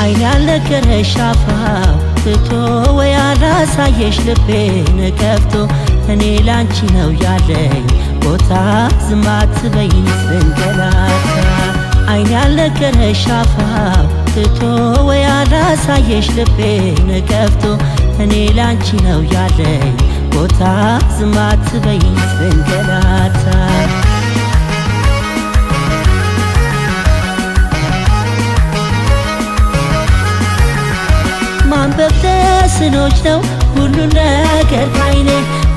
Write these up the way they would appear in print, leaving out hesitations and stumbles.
አይን ያልነገረሽ አፋው ትቶ ወይ አላሳየሽ ልቤን ከፍቶ እኔ ላንቺ ነው ያለኝ ቦታ ዝም አትበይኝ ስንገላታ አይን ያልነገረሽ አፋው ትቶ ወይ አላሳየሽ ልቤን ከፍቶ እኔ ላንቺ ነው ያለኝ ቦታ ዝም አትበይኝ ስንገላታ ማንበብ ተስኖች ነው ሁሉ ነገር ካይኔ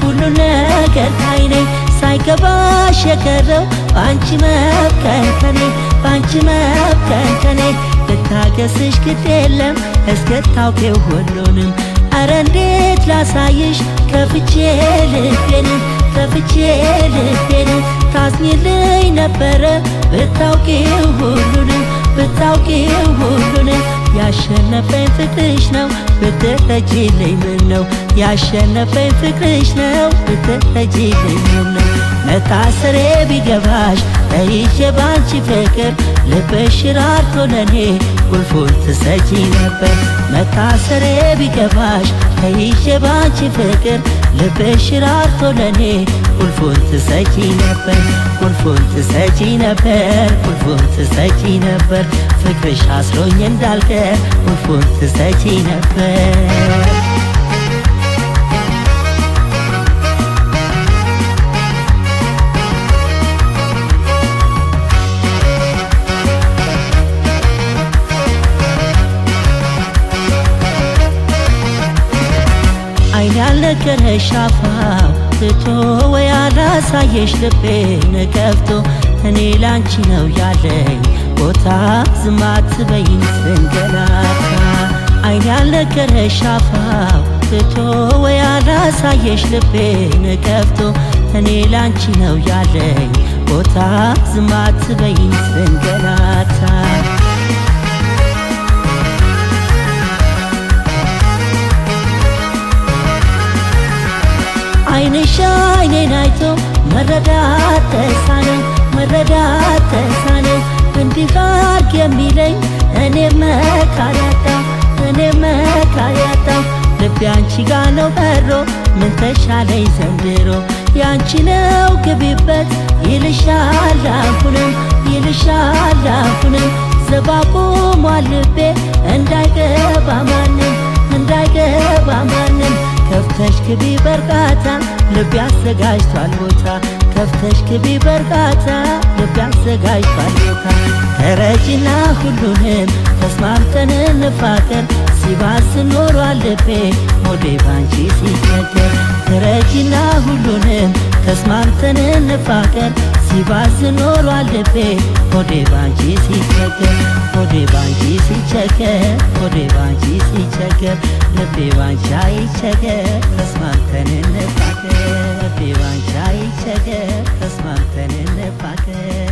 ሁሉ ነገር ካይኔ ሳይገባሽ የቀረው ባንቺ መብከንከኔ ባንቺ መብከንከኔ ልታገስሽ ግድ የለም እስክታውቂው ሁሉንም አረ እንዴት ላሳይሽ ከፍቼ ልቤን ከፍቼ ልቤን ታዝኝልኝ ነበረ ብታውቂው ሁሉንም ብታውቂው ሁሉንም ያሸነፈኝ ፍቅርሽ ነው ብትረጂልኝ ምን ነው ያሸነፈኝ ፍቅርሽ ነው ብትረጂልኝ ምን ነው መታሰሬ ቢገባሽ ተይዤ ባንቺ ፍቅር ልብሽ ራርቶ ለኔ ቁልፉን ትሰጪ ነበር መታሰሬ ቢገባሽ ተይዤ ባንቺ ፍቅር ልብሽ ራርቶ ለኔ ቁልፉን ትሰጪ ነበር ቁልፉን ትሰጪ ነበር ቁልፉን ትሰጪ ነበር ፍቅርሽ አስሮኝ እንዳልቀር ቁልፉን ትሰጪ ነበር አይን ያልነገረሽ አፋው ትቶ ወይ አላሳየሽ ልቤን ከፍቶ እኔ ላንቺ ነው ያለኝ ቦታ ዝም አትበይኝ ስንገላታ አይን ያልነገረሽ አፋው ትቶ ወይ አላሳየሽ ልቤን ከፍቶ እኔ ላንቺ ነው ያለኝ ቦታ ዝም አትበይኝ ስንገላታ አይንሽ አይኔን አይቶ መረዳት ተሳነኝ መረዳት ተሳነኝ እንዲህ አድርግ የሚለኝ እኔ መካሪ አጣሁ ልቤ አንቺ ጋ ነው በሮ ምን ተሻለኝ ዘንድሮ ያንቺ ነው ግቢበት ይልሻል አሁንም ይልሻል አሁንም ዘብ አቁሟል ልቤ እንዳይገባ ማንም እንዳይገባ ማንም ከፍተሽ ግቢ በርጋታ ልቤ አዘጋጅቷል ቦታ ከፍተሽ ግቢ በርጋታ ልቤ አዘጋጅቷል ቦታ ተረጂና ሁሉንም ተስማምተን እንፋቀር ሲባስ ኖሯል ልቤ ሆዴ ባንቺ ሲቸገር ተረጂና ሁሉንም ተስማምተን እንፋቀር ሲባስ ኖሯል ልቤ ሆዴ ባንቺ ሲቸገር ሆዴ ባንቺ ሲቸገር ሆዴ ባንቺ ሲቸገር ልቤ ባንቺ አይቸገር ተስማምተን እንፋቀር ልቤ ባንቺ አይቸገር ተስማምተን እንፋቀር